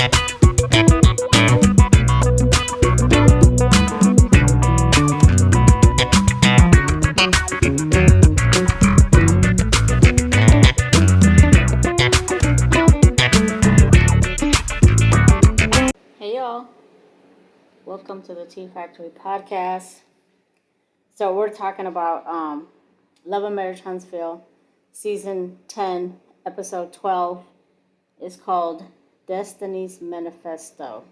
Hey y'all, welcome to the Tea Factory podcast. So we're talking about Love and Marriage Huntsville, season 10, episode 12 is called Destiny's Men-ifesto.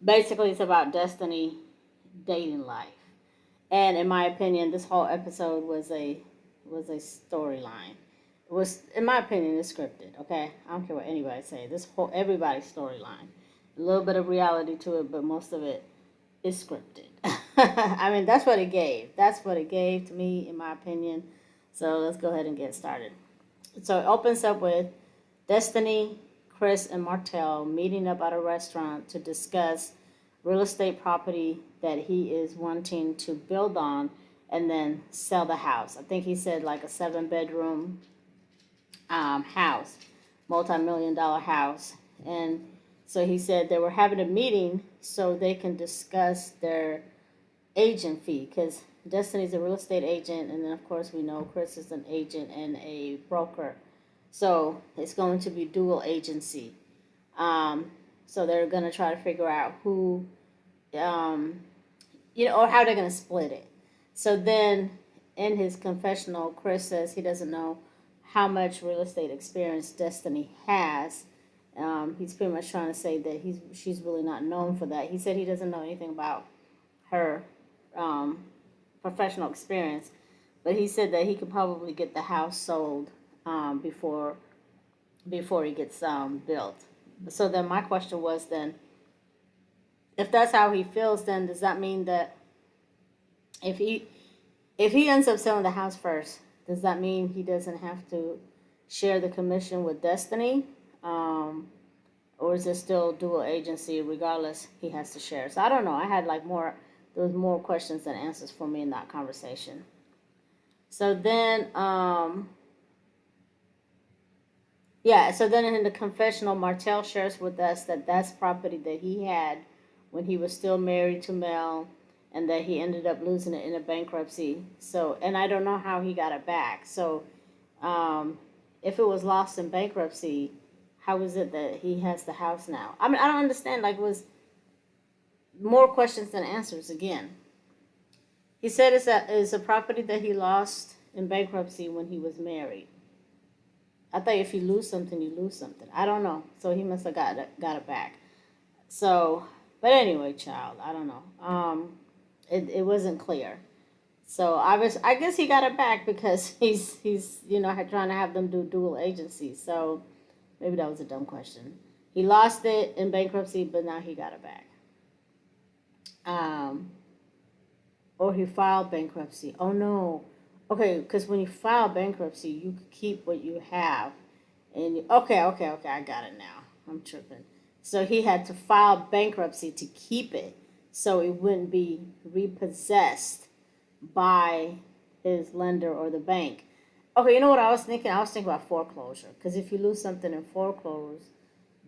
Basically, it's about Destiny dating life, and in my opinion, this whole episode was a storyline. It was, in my opinion, it's scripted. Okay, I don't care what anybody say. This whole everybody's storyline, a little bit of reality to it, but most of it is scripted. I mean, that's what it gave. That's what it gave to me, in my opinion. So let's go ahead and get started. So it opens up with Destiny, Chris, and Martell meeting up at a restaurant to discuss real estate property that he is wanting to build on and then sell the house. I think he said like a 7-bedroom house, multi-million-dollar house. And so he said they were having a meeting so they can discuss their agent fee, because Destiny's a real estate agent, and then of course we know Chris is an agent and a broker. So it's going to be dual agency. So they're going to try to figure out who, or how they're going to split it. So then in his confessional, Chris says he doesn't know how much real estate experience Destiny has. He's pretty much trying to say that she's really not known for that. He said he doesn't know anything about her professional experience, but he said that he could probably get the house sold before he gets built. So then my question was, then if that's how he feels, then does that mean that if he ends up selling the house first, does that mean he doesn't have to share the commission with Destiny? Or is it still dual agency? Regardless, he has to share. So I don't know. I had there was more questions than answers for me in that conversation. So then, so then in the confessional, Martell shares with us that that's property that he had when he was still married to Mel, and that he ended up losing it in a bankruptcy. So, and I don't know how he got it back. So, if it was lost in bankruptcy, how is it that he has the house now? I mean, I don't understand. It was more questions than answers again. He said it's a property that he lost in bankruptcy when he was married. I thought if you lose something, you lose something. I don't know. So he must have got it back. So, but anyway, child, I don't know. It wasn't clear. So I guess he got it back because he's trying to have them do dual agency. So maybe that was a dumb question. He lost it in bankruptcy, but now he got it back. Or he filed bankruptcy. Oh no. Okay, because when you file bankruptcy, you could keep what you have. And okay, I got it now. I'm tripping. So he had to file bankruptcy to keep it, so it wouldn't be repossessed by his lender or the bank. Okay, you know what I was thinking? I was thinking about foreclosure, because if you lose something in foreclosure,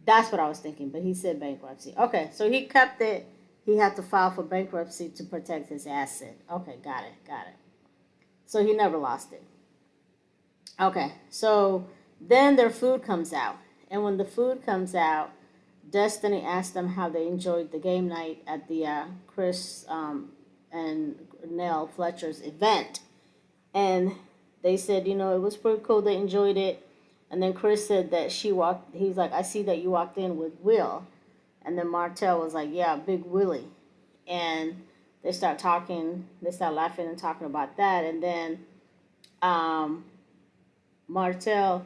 that's what I was thinking. But he said bankruptcy. Okay, so he kept it. He had to file for bankruptcy to protect his asset. Okay, got it. So he never lost it. Okay, so then their food comes out. And when the food comes out, Destiny asked them how they enjoyed the game night at the Chris and Nell Fletcher's event. And they said, it was pretty cool. They enjoyed it. And then Chris said that he's like, I see that you walked in with Will. And then Martell was like, yeah, Big Willie. And they start laughing and talking about that. And then Martell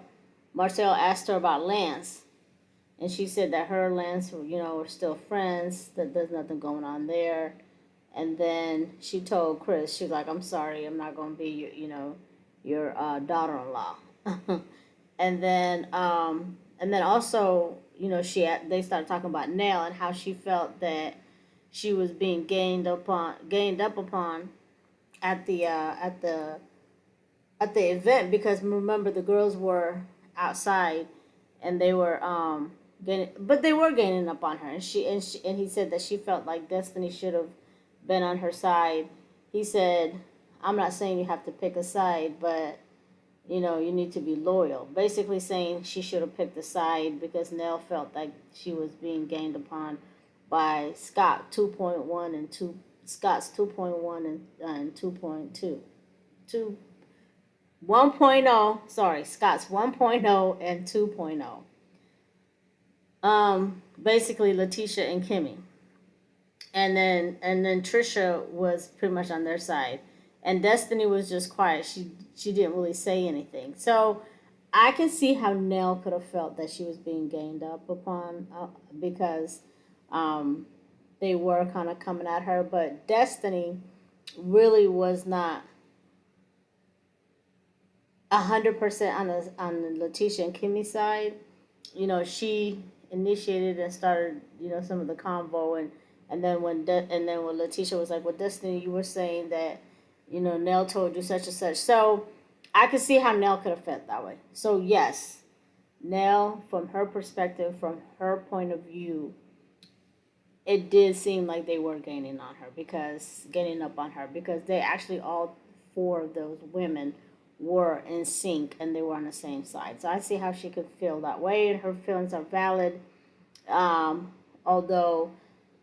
asked her about Lance. And she said that her and Lance were still friends, that there's nothing going on there. And then she told Chris, she's like, I'm sorry, I'm not going to be your daughter-in-law. And then also, they started talking about Nell and how she felt that she was being gained up upon at the event, because remember the girls were outside and they were but they were gaining up on her, and and he said that she felt like Destiny should have been on her side. He said, "I'm not saying you have to pick a side, but you need to be loyal." Basically saying she should have picked a side because Nell felt like she was being gained upon by Scott's 2.1 and 2.2. 2 1.0, sorry, Scott's 1.0 and 2.0. Basically Letitia and Kimmy. And then Trisha was pretty much on their side. And Destiny was just quiet. She didn't really say anything. So I can see how Nell could have felt that she was being gained up upon because um, they were kind of coming at her. But Destiny really was not 100% on the Letitia and Kimmy side. She initiated and started, some of the convo, and then when Letitia was like, "Well, Destiny, you were saying that, Nell told you such and such." So I could see how Nell could have felt that way. So yes, Nell, from her perspective, from her point of view, it did seem like they were gaining up on her because they actually all four of those women were in sync and they were on the same side. So I see how she could feel that way, and her feelings are valid. Um, Although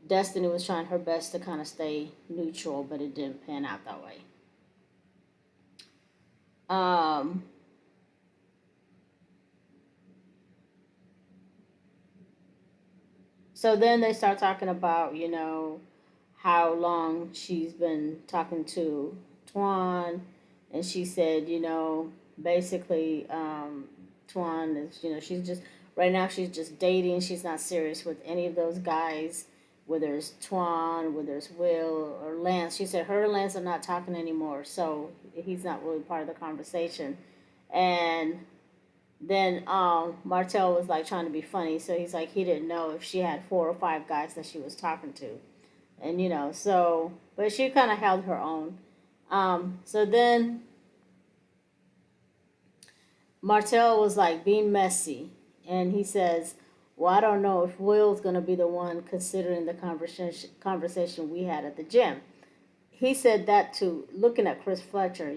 Destiny was trying her best to kind of stay neutral, but it didn't pan out that way. Um, so then they start talking about, how long she's been talking to Tuan, and she said, basically, Tuan is, she's just right now she's just dating. She's not serious with any of those guys, whether it's Tuan, whether it's Will or Lance. She said her and Lance are not talking anymore, so he's not really part of the conversation. And then Martell was like trying to be funny, so he's like he didn't know if she had 4 or 5 guys that she was talking to, and so but she kind of held her own. So then Martell was like being messy, and he says, "Well, I don't know if Will's gonna be the one considering the conversation we had at the gym." He said that to looking at Chris Fletcher,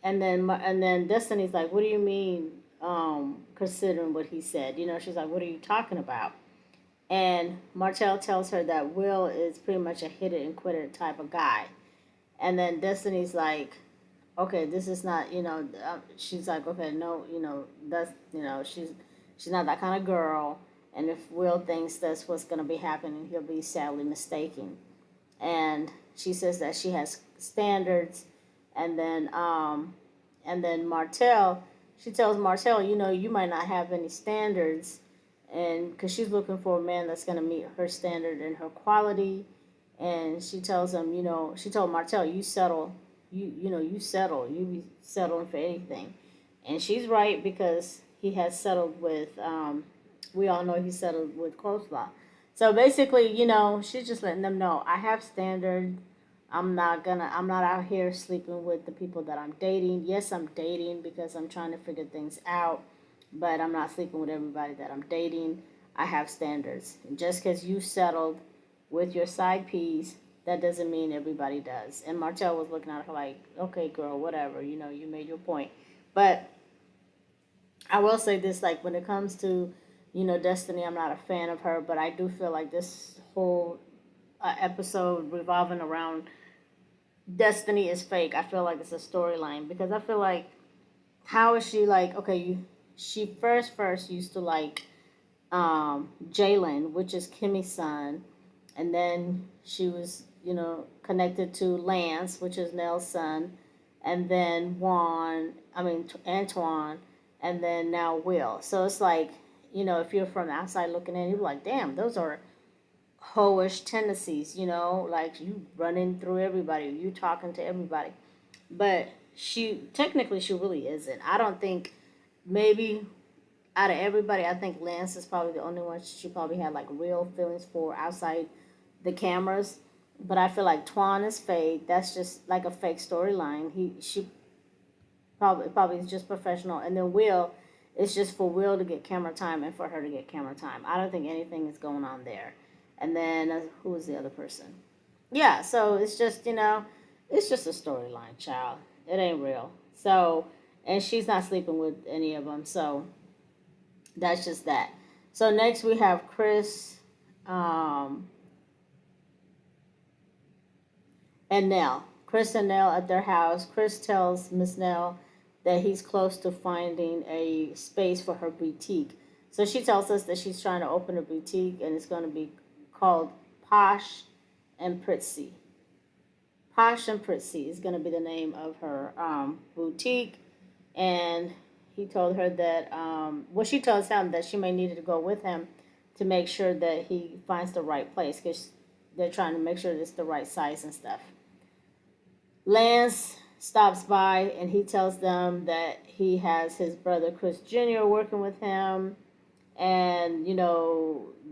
and then Destiny's like, "What do you mean, considering what he said?" She's like, "What are you talking about?" And Martell tells her that Will is pretty much a hit it and quit it type of guy. And then Destiny's like, "Okay, this is not, she's like, "Okay, no, that's, she's not that kind of girl. And if Will thinks that's what's going to be happening, he'll be sadly mistaken." And she says that she has standards. And then Martell, she tells Martell, "You might not have any standards," and because she's looking for a man that's going to meet her standard and her quality. And she tells him, she told Martell, "You settle, you settle, you be settling for anything." And she's right because he has settled with, we all know he settled with coleslaw. So basically, she's just letting them know, I have standards. I'm not out here sleeping with the people that I'm dating. Yes, I'm dating because I'm trying to figure things out, but I'm not sleeping with everybody that I'm dating. I have standards. And just because you settled with your side piece, that doesn't mean everybody does. And Martell was looking at her like, "Okay, girl, whatever, you made your point." But I will say this, like when it comes to, Destiny, I'm not a fan of her, but I do feel like this whole episode revolving around Destiny is fake. I feel like it's a storyline because I feel like how is she like okay, she first used to like Jalen, which is Kimmy's son, and then she was connected to Lance, which is Nell's son, and then Antoine, and then now Will. So it's like if you're from the outside looking in, you're like, damn, those are hoish tendencies, like you running through everybody, you talking to everybody. But she really isn't. I don't think, maybe out of everybody, I think Lance is probably the only one she probably had like real feelings for outside the cameras. But I feel like Twan is fake. That's just like a fake storyline. She probably is just professional. And then Will It's just for Will to get camera time and for her to get camera time. I don't think anything is going on there. And then who was the other person? Yeah, so it's just, it's just a storyline, child. It ain't real. So, and she's not sleeping with any of them. So that's just that. So next we have Chris um, and Nell. Chris and Nell at their house. Chris tells Miss Nell that he's close to finding a space for her boutique. So she tells us that she's trying to open a boutique and it's going to be called Posh and Pritzy. Posh and Pritzy is going to be the name of her boutique. And he told her that, she tells him that she may need to go with him to make sure that he finds the right place because they're trying to make sure it's the right size and stuff. Lance stops by and he tells them that he has his brother Chris Jr. working with him. And,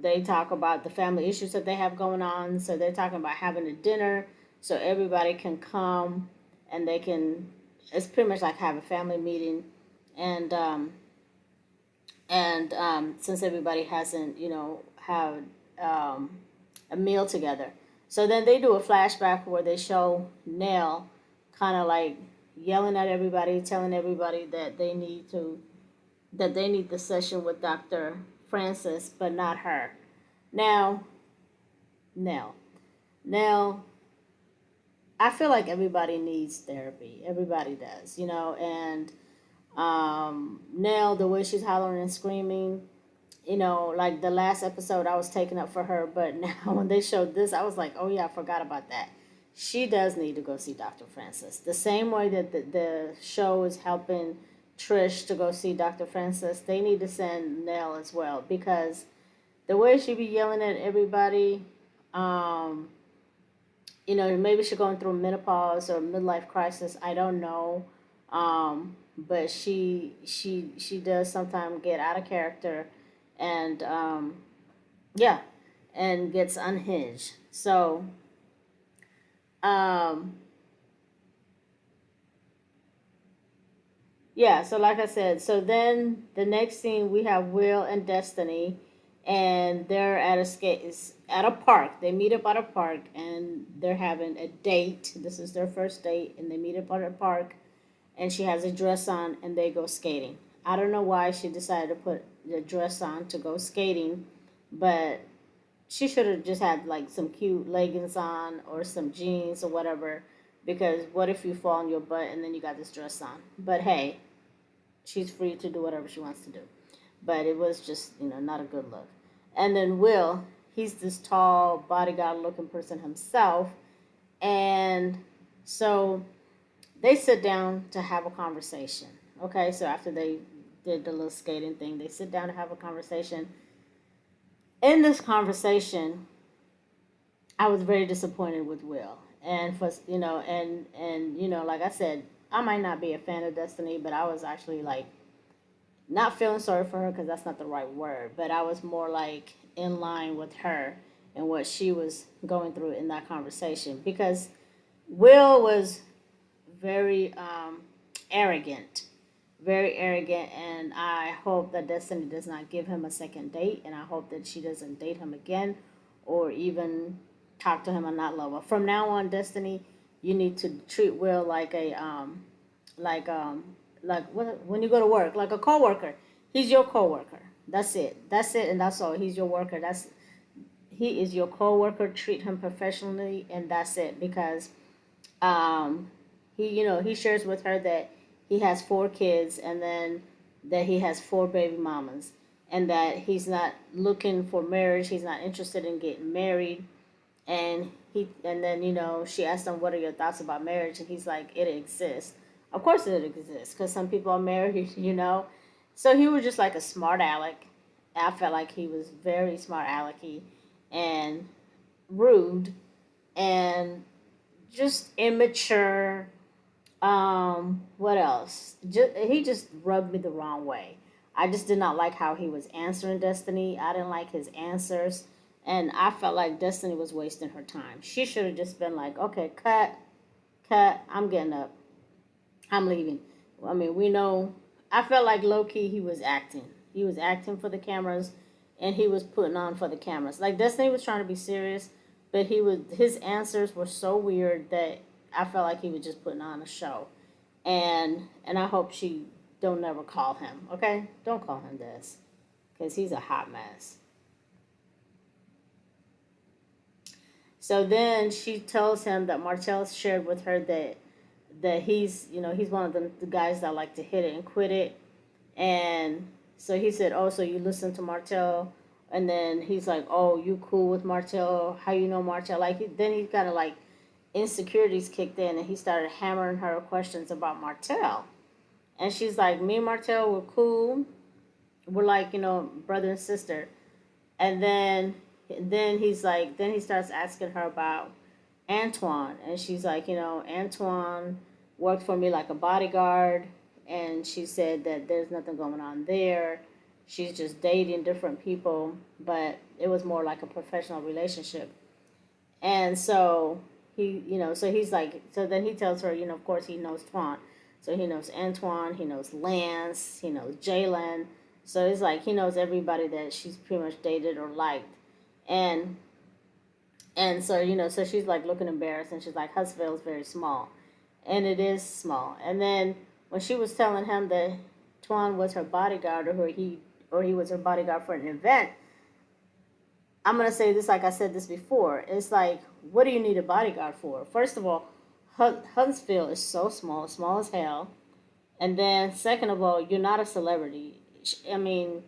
they talk about the family issues that they have going on. So they're talking about having a dinner so everybody can come and it's pretty much like have a family meeting. And, since everybody hasn't, had a meal together. So then they do a flashback where they show Nell kind of like yelling at everybody, telling everybody that they need the session with Dr. Francis, but not her. Now, Nell. Now, I feel like everybody needs therapy. Everybody does, and Nell, the way she's hollering and screaming, like the last episode I was taking up for her, but now when they showed this, I was like, oh yeah, I forgot about that. She does need to go see Dr. Francis. The same way that the show is helping Trish to go see Dr. Francis, they need to send Nell as well because the way she be yelling at everybody, maybe she's going through menopause or midlife crisis. I don't know, but she does sometimes get out of character, and yeah, and gets unhinged. So um, yeah, so like I said, so then the next scene we have Will and Destiny, and they're at a park. They meet up at a park, and they're having a date. This is their first date, and they meet up at a park, and she has a dress on, and they go skating. I don't know why she decided to put the dress on to go skating, but she should have just had like some cute leggings on or some jeans or whatever. Because what if you fall on your butt and then you got this dress on? But hey, she's free to do whatever she wants to do. But it was just, not a good look. And then Will, he's this tall, bodyguard looking person himself. And so they sit down to have a conversation. Okay, so after they did the little skating thing, they sit down to have a conversation. In this conversation, I was very disappointed with Will. And for like I said, I might not be a fan of Destiny, but I was actually like not feeling sorry for her because that's not the right word, but I was more like in line with her and what she was going through in that conversation because Will was very arrogant, very arrogant, and I hope that Destiny does not give him a second date, and I hope that she doesn't date him again or even talk to him on that level. From now on, Destiny, you need to treat Will like a like when you go to work, like a coworker. He's your coworker. That's it. That's it, and that's all. He's your worker. He is your coworker. Treat him professionally, and that's it. Because um, he shares with her that he has 4 kids, and then that he has 4 baby mamas, and that he's not looking for marriage. He's not interested in getting married, and then she asked him, what are your thoughts about marriage, and he's like, it exists. Of course it exists because some people are married. So he was just like a smart aleck. I felt like he was very smart alecky and rude and just immature. What else? He just rubbed me the wrong way. I just did not like how he was answering Destiny. I didn't like his answers. And I felt like Destiny was wasting her time. She should have just been like, okay, cut, I'm getting up. I'm leaving. I mean, we know I felt like low key he was acting. He was acting for the cameras, and he was putting on for the cameras. Like Destiny was trying to be serious, but his answers were so weird that I felt like he was just putting on a show. And I hope she don't never call him. Okay, don't call him this, because he's a hot mess. So then she tells him that Martell shared with her that he's one of the guys that like to hit it and quit it. And so he said, "Oh, so you listen to Martell?" And then he's like, "Oh, you cool with Martell? How you know Martell?" Then he kind of like insecurities kicked in, and he started hammering her questions about Martell. And she's like, "Me and Martell, we're cool. We're like brother and sister." And then he's like, then he starts asking her about Antoine, and she's like, Antoine worked for me like a bodyguard, and she said that there's nothing going on there. She's just dating different people, but it was more like a professional relationship. And so so he's like, so then he tells her, of course he knows Twan. So he knows Antoine, he knows Lance, he knows Jalen. So it's like he knows everybody that she's pretty much dated or liked. And so so she's like looking embarrassed, and she's like, Huntsville is very small. And it is small. And then when she was telling him that Twan was her bodyguard, or he was her bodyguard for an event, I'm gonna say this like I said this before. It's like, what do you need a bodyguard for? First of all, Huntsville is so small, small as hell. And then second of all, you're not a celebrity. I mean,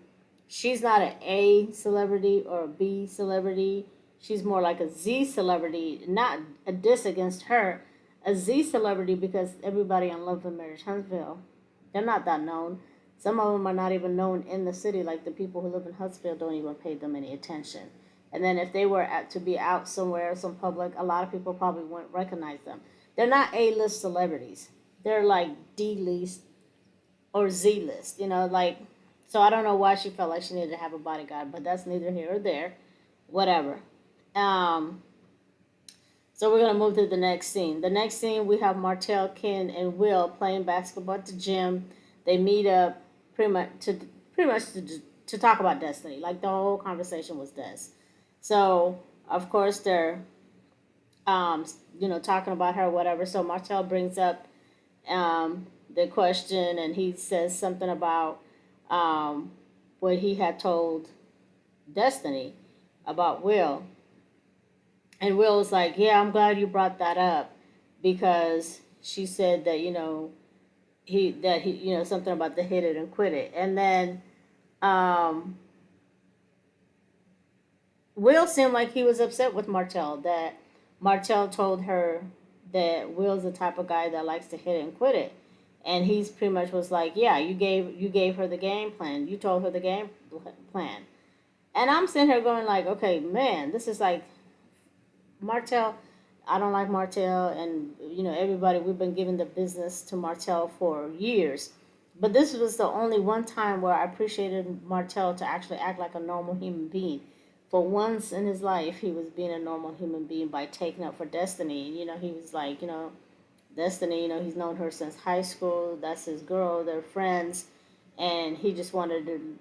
she's not an A celebrity or a B celebrity. She's more like a Z celebrity. Not a diss against her, a Z celebrity, because everybody on Love and Marriage Huntsville, they're not that known. Some of them are not even known in the city. Like the people who live in Huntsville don't even pay them any attention. And then if they were to be out somewhere, some public, a lot of people probably wouldn't recognize them. They're not A-list celebrities. They're like D-list or Z-list. Like, so I don't know why she felt like she needed to have a bodyguard, but that's neither here or there. Whatever. Um, so we're gonna move to the next scene. The next scene, we have Martell, Ken, and Will playing basketball at the gym. They meet up pretty much to talk about Destiny. Like the whole conversation was this. So of course they're um, talking about her, whatever. So Martell brings up the question, and he says something about um, what he had told Destiny about Will. And Will was like, "Yeah, I'm glad you brought that up, because she said that he something about the hit it and quit it." And then um, Will seemed like he was upset with Martell, that Martell told her that Will's the type of guy that likes to hit it and quit it. And he's pretty much was like, "Yeah, you gave her the game plan. You told her the game plan." And I'm sitting here going like, "Okay, man, this is like Martell." I don't like Martell, and everybody, we've been giving the business to Martell for years. But this was the only one time where I appreciated Martell to actually act like a normal human being. For once in his life, he was being a normal human being by taking up for Destiny. He was like, Destiny, he's known her since high school. That's his girl. They're friends. And he just wanted to,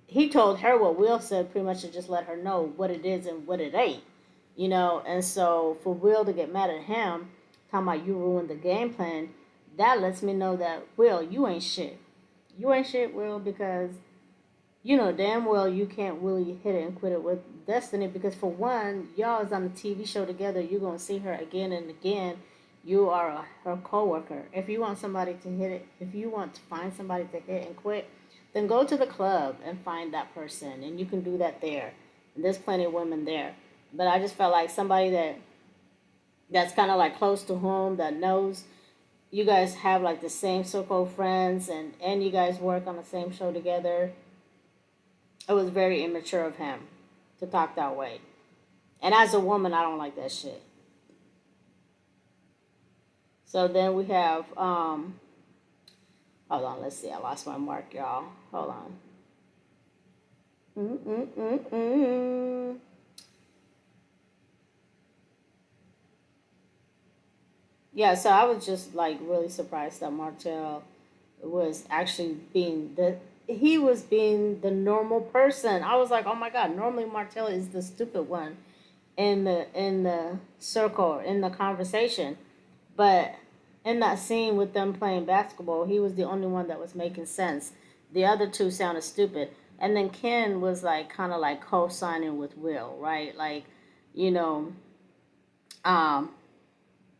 he told her what Will said, pretty much to just let her know what it is and what it ain't. And so for Will to get mad at him, talking about you ruined the game plan, that lets me know that, Will, you ain't shit. You ain't shit, Will, because you know damn well you can't really hit it and quit it with Destiny, because for one, y'all is on a TV show together. You're gonna see her again and again. You are her coworker. If you want somebody to hit it, if you want to find somebody to hit and quit, then go to the club and find that person, and you can do that there. And there's plenty of women there. But I just felt like somebody that's kind of like close to home, that knows you guys have like the same circle of friends, and you guys work on the same show together. It was very immature of him to talk that way. And as a woman, I don't like that shit. So then we have hold on, let's see. I lost my mark, y'all. Hold on. Mm-mm-mm-mm. Yeah, so I was just like really surprised that Martell was actually he was being the normal person. I was like, oh my god, normally Martell is the stupid one in the circle in the conversation, but in that scene with them playing basketball, he was the only one that was making sense. The other two sounded stupid. And then Ken was like kind of like co-signing with Will, right? Like, you know, um,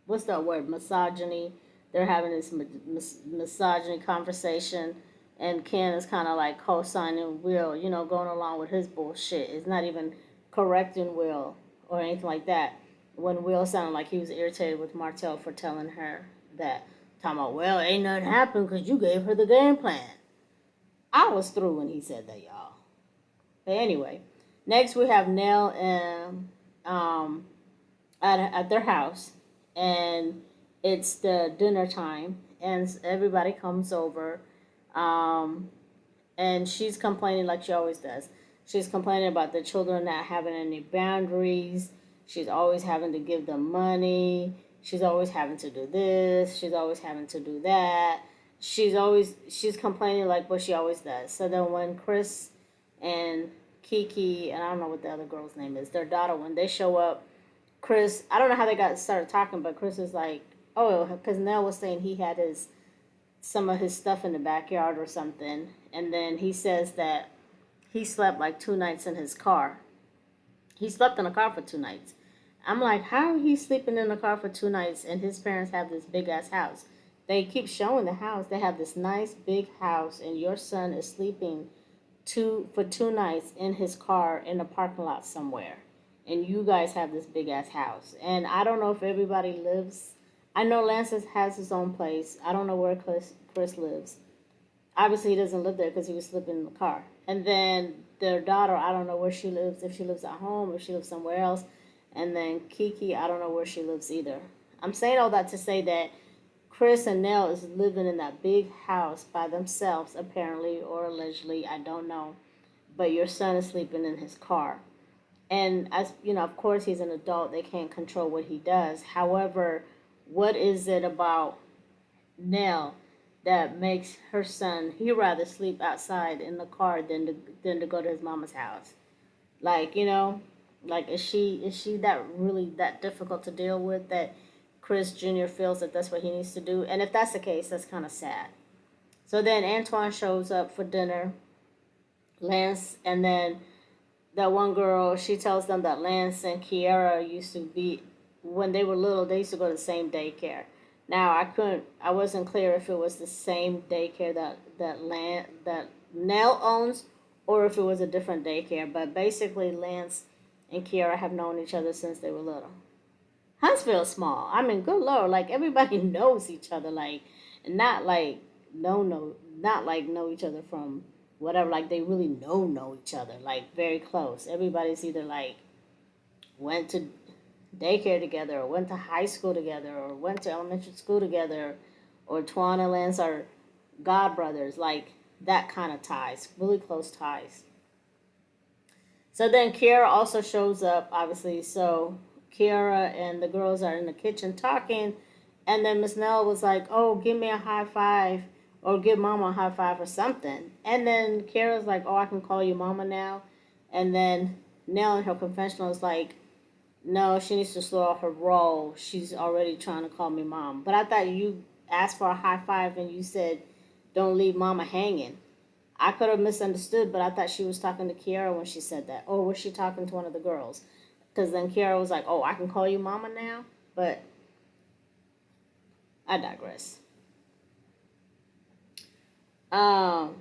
what's that word? Misogyny. They're having this misogyny conversation, and Ken is kind of like co-signing Will, going along with his bullshit. It's not even correcting Will or anything like that. When Will sounded like he was irritated with Martell for telling her that, talking about, well, ain't nothing happened because you gave her the game plan. I was through when he said that, y'all. But anyway, next we have Nell and at their house, and it's the dinner time, and everybody comes over, um, and she's complaining like she always does. She's complaining about the children not having any boundaries. She's always having to give them money. She's always having to do this. She's always having to do that. She's complaining like what she always does. So then when Chris and Kiki, and I don't know what the other girl's name is, their daughter, when they show up, Chris, I don't know how they got started talking, but Chris is like, oh, because Nell was saying he had some of his stuff in the backyard or something, and then he says that he slept like 2 nights in his car. He slept in a car for 2 nights. I'm like, how he sleeping in the car for 2 nights and his parents have this big ass house? They keep showing the house. They have this nice big house, and your son is sleeping for 2 nights in his car in a parking lot somewhere. And you guys have this big ass house. And I don't know if everybody lives. I know Lance has his own place. I don't know where Chris lives. Obviously, he doesn't live there because he was sleeping in the car. And then their daughter, I don't know where she lives, if she lives at home, if she lives somewhere else. And then Kiki, I don't know where she lives either. I'm saying all that to say that Chris and Nell is living in that big house by themselves, apparently, or allegedly, I don't know. But your son is sleeping in his car. And as you know, of course, he's an adult. They can't control what he does. However, what is it about Nell that makes her son he rather sleep outside in the car than to go to his mama's house? Like, like is she that really that difficult to deal with that Chris Jr. feels that that's what he needs to do? And if that's the case, that's kind of sad. So then Antoine shows up for dinner, Lance, and then that one girl, she tells them that Lance and Kiara used to be, when they were little, they used to go to the same daycare. Now I wasn't clear if it was the same daycare that Nell owns, or if it was a different daycare. But basically, Lance and Kiara have known each other since they were little. Huntsville is small. I mean, good lord, like everybody knows each other, like not like not like know each other from whatever. Like they really know each other, like very close. Everybody's either like went to daycare together, or went to high school together, or went to elementary school together, or Twan and Lance are god brothers, like that kind of ties, really close ties. So then Kiara also shows up, obviously. So Kiara and the girls are in the kitchen talking, and then Miss Nell was like, "Oh, give me a high five, or give Mama a high five, or something." And then Kiara's like, "Oh, I can call you Mama now." And then Nell in her confessional is like, "No, she needs to slow off her roll. She's already trying to call me Mom." But I thought you asked for a high five and you said, "Don't leave Mama hanging." I could have misunderstood, but I thought she was talking to Kiara when she said that. Or was she talking to one of the girls? Because then Kiara was like, "Oh, I can call you Mama now?" But I digress. Um,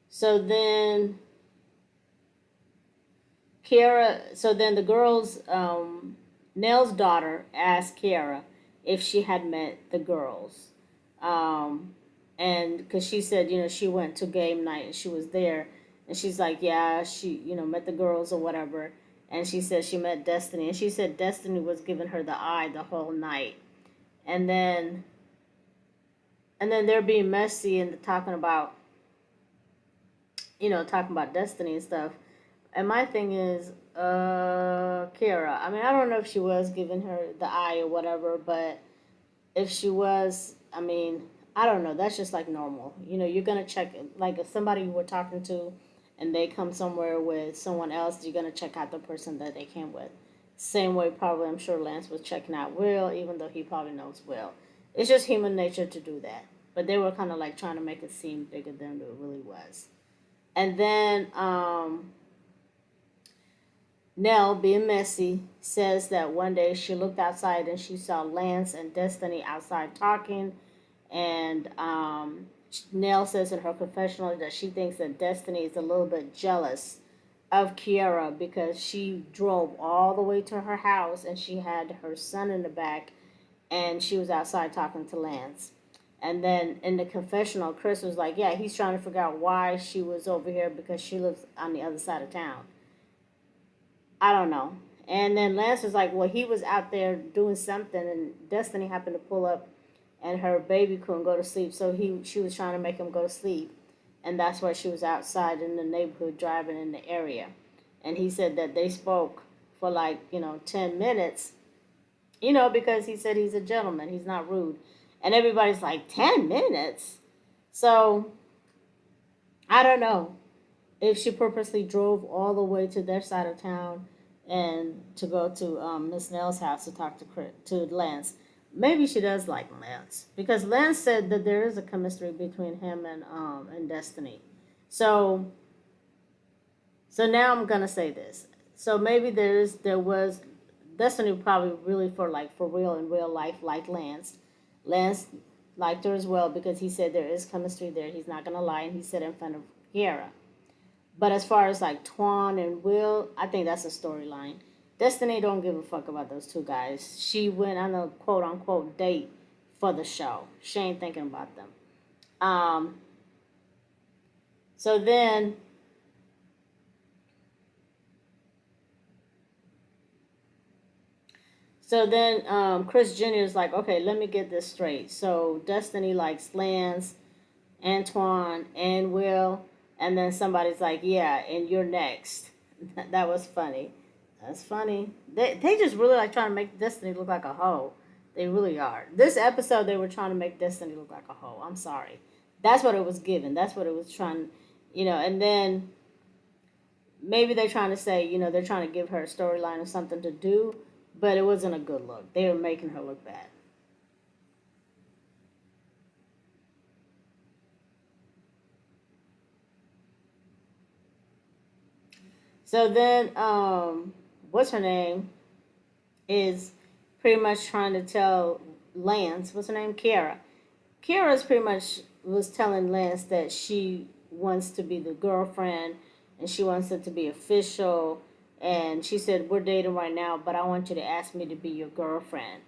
so then so then the girls, Nell's daughter asked Kiara if she had met the girls. Um, and because she said, she went to game night and she was there. And she's like, yeah, she, met the girls or whatever. And she said she met Destiny. And she said Destiny was giving her the eye the whole night. And then, they're being messy and talking about, Destiny and stuff. And my thing is, Kara. I mean, I don't know if she was giving her the eye or whatever, but if she was, I mean, I don't know. That's just like normal. You're gonna check, like, if somebody you were talking to, and they come somewhere with someone else, you're gonna check out the person that they came with. Same way, probably, I'm sure Lance was checking out Will, even though he probably knows Will. It's just human nature to do that. But they were kind of like trying to make it seem bigger than it really was. And then Nell, being messy, says that one day she looked outside and she saw Lance and Destiny outside talking. And Nell says in her confessional that she thinks that Destiny is a little bit jealous of Kiara because she drove all the way to her house and she had her son in the back and she was outside talking to Lance. And then in the confessional, Chris was like, yeah, he's trying to figure out why she was over here because she lives on the other side of town. I don't know. And then Lance was like, well, he was out there doing something, and Destiny happened to pull up, and her baby couldn't go to sleep, so she was trying to make him go to sleep, and that's why she was outside in the neighborhood driving in the area. And he said that they spoke for like 10 minutes, because he said he's a gentleman, he's not rude, and everybody's like 10 minutes. So I don't know if she purposely drove all the way to their side of town and to go to Miss Nell's house to talk to Lance. Maybe she does like Lance because Lance said that there is a chemistry between him and Destiny. So now I'm gonna say this. So maybe there was Destiny probably really for real in real life like Lance. Lance liked her as well because he said there is chemistry there. He's not gonna lie, and he said in front of Kiara. But as far as like Twan and Will, I think that's a storyline. Destiny don't give a fuck about those two guys. She went on a quote unquote date for the show. She ain't thinking about them. Um, so then Chris Jr. is like, okay, let me get this straight. So Destiny likes Lance, Antoine, and Will, and then somebody's like, yeah, and you're next. That was funny. That's funny. They just really like trying to make Destiny look like a hoe. They really are. This episode, they were trying to make Destiny look like a hoe. I'm sorry. That's what it was given. That's what it was trying, and then maybe they're trying to say, they're trying to give her a storyline or something to do, but it wasn't a good look. They were making her look bad. So then, what's her name is pretty much trying to tell Lance, what's her name? Kiara. Kiara's pretty much was telling Lance that she wants to be the girlfriend and she wants it to be official. And she said, we're dating right now, but I want you to ask me to be your girlfriend.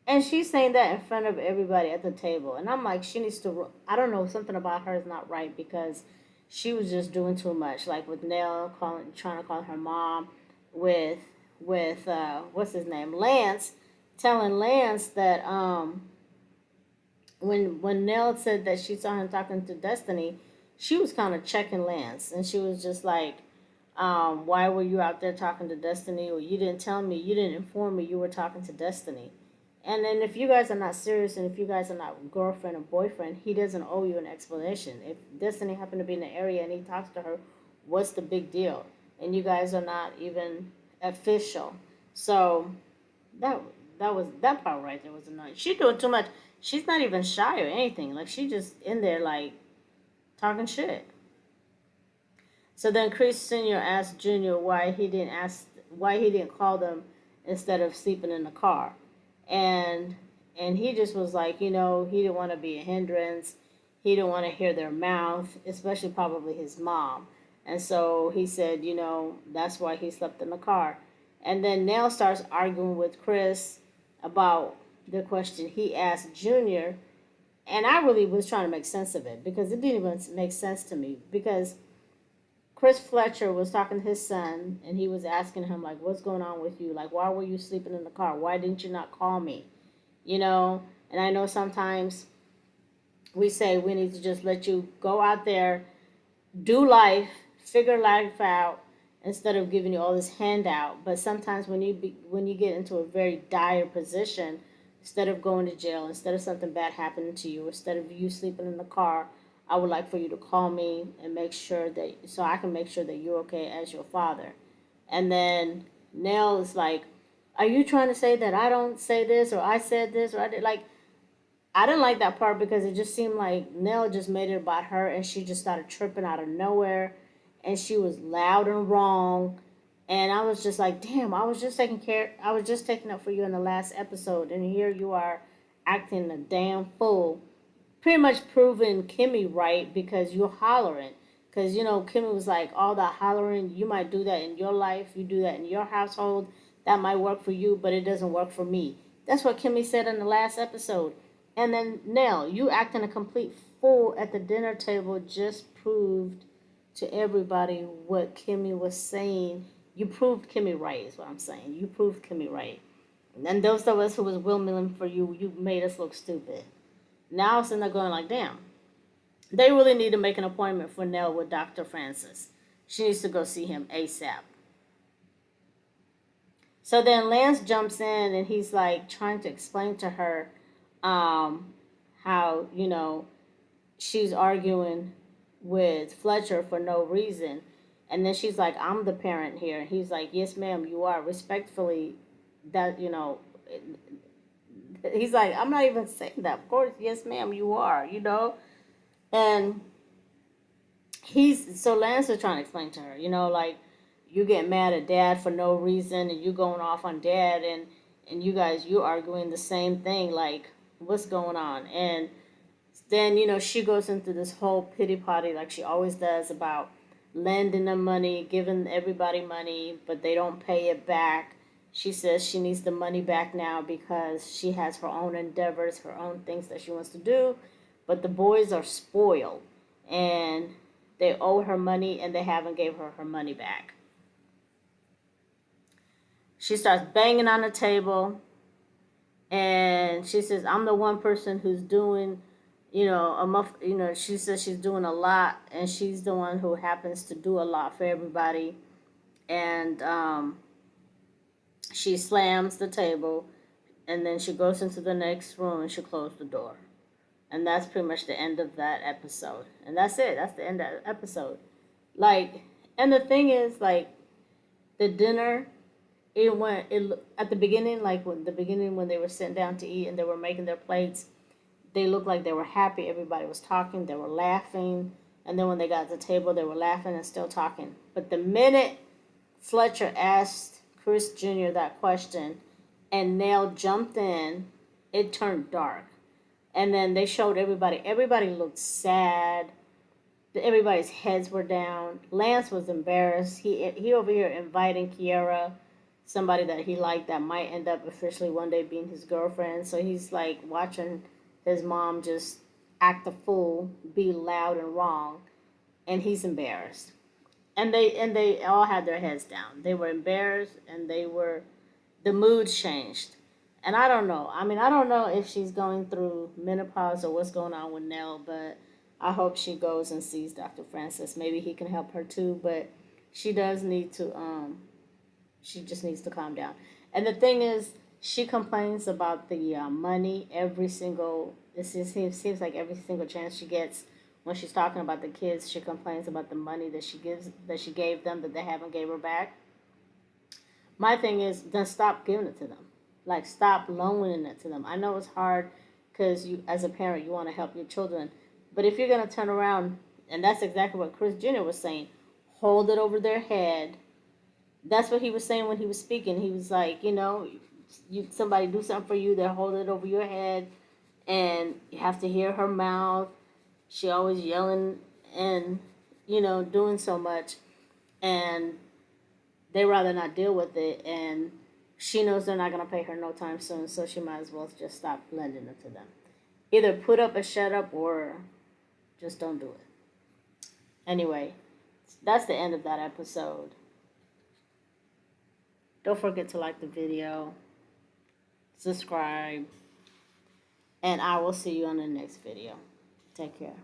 And she's saying that in front of everybody at the table. And I'm like, she needs to, I don't know, something about her is not right because she was just doing too much. Like with Nell trying to call her mom, with what's his name, Lance, telling Lance that when Nell said that she saw him talking to Destiny, she was kind of checking Lance, and she was just like, why were you out there talking to Destiny? Or you didn't tell me, you didn't inform me you were talking to Destiny. And then if you guys are not serious and if you guys are not girlfriend or boyfriend, he doesn't owe you an explanation. If Destiny happened to be in the area and he talks to her, what's the big deal? And you guys are not even official. So that that part right there was annoying. She doing too much. She's not even shy or anything. Like she just in there like talking shit. So then Chris Senior asked Junior why he didn't call them instead of sleeping in the car, and he just was like, he didn't want to be a hindrance. He didn't want to hear their mouth, especially probably his mom. And so he said, that's why he slept in the car. And then Nell starts arguing with Chris about the question he asked Junior. And I really was trying to make sense of it because it didn't even make sense to me. Because Chris Fletcher was talking to his son and he was asking him, like, what's going on with you? Like, why were you sleeping in the car? Why didn't you not call me? And I know sometimes we say we need to just let you go out there, do life, figure life out instead of giving you all this handout. But sometimes when you get into a very dire position, instead of going to jail, instead of something bad happening to you, instead of you sleeping in the car, I would like for you to call me and make sure that, so I can make sure that you're okay as your father. And then Nell is like, are you trying to say that I don't say this, or I said this, or I did? Like, I didn't like that part because it just seemed like Nell just made it about her, and she just started tripping out of nowhere, and she was loud and wrong. And I was just like, damn, I was just taking up for you in the last episode, and here you are acting a damn fool. Pretty much proving Kimmy right because you're hollering. Because, Kimmy was like, all that hollering, you might do that in your life, you do that in your household, that might work for you, but it doesn't work for me. That's what Kimmy said in the last episode. And then, Nell, you acting a complete fool at the dinner table just proved to everybody what Kimmy was saying. You proved Kimmy right, is what I'm saying. You proved Kimmy right. And those of us who was willing for you, you made us look stupid. Now it's in there going like, damn, they really need to make an appointment for Nell with Dr. Francis. She needs to go see him ASAP. So then Lance jumps in and he's like trying to explain to her how, she's arguing with Fletcher for no reason. And then she's like, I'm the parent here. And he's like, yes, ma'am, you are. Respectfully, that, he's like, I'm not even saying that. Of course, yes, ma'am, you are. And so Lance is trying to explain to her, like, you get mad at dad for no reason and you going off on dad, and you arguing the same thing, like, what's going on? And then, she goes into this whole pity party like she always does about lending them money, giving everybody money, but they don't pay it back. She says she needs the money back now because she has her own endeavors, her own things that she wants to do, but the boys are spoiled and they owe her money and they haven't gave her money back. She starts banging on the table and she says, I'm the one person who's doing, she says she's doing a lot and she's the one who happens to do a lot for everybody. And she slams the table and then she goes into the next room and she closes the door. And that's pretty much the end of that episode. And that's it. That's the end of the episode. Like, and the thing is, like, the dinner, at the beginning, like when they were sitting down to eat and they were making their plates, they looked like they were happy. Everybody was talking. They were laughing. And then when they got to the table, they were laughing and still talking. But the minute Fletcher asked Chris Jr. that question and Nell jumped in, it turned dark. And then they showed everybody. Everybody looked sad. Everybody's heads were down. Lance was embarrassed. He over here inviting Kiara, somebody that he liked that might end up officially one day being his girlfriend. So he's like watching his mom just act a fool, be loud and wrong, and he's embarrassed. And they all had their heads down. They were embarrassed and the mood changed. And I don't know. I mean, I don't know if she's going through menopause or what's going on with Nell, but I hope she goes and sees Dr. Francis. Maybe he can help her too, but she does need to, she just needs to calm down. And the thing is, she complains about the money seems like every single chance she gets when she's talking about the kids, she complains about the money that she gave them that they haven't gave her back. My thing is, then stop giving it to them. Like, stop loaning it to them. I know it's hard because you, as a parent, you want to help your children. But if you're going to turn around, and that's exactly what Chris Jr. was saying, hold it over their head. That's what he was saying when he was speaking. He was like, somebody do something for you, they hold it over your head, and you have to hear her mouth. She always yelling and, doing so much. And they rather not deal with it, and she knows they're not going to pay her no time soon, so she might as well just stop lending it to them. Either put up and shut up or just don't do it. Anyway, that's the end of that episode. Don't forget to like the video, subscribe, and I will see you on the next video. Take care.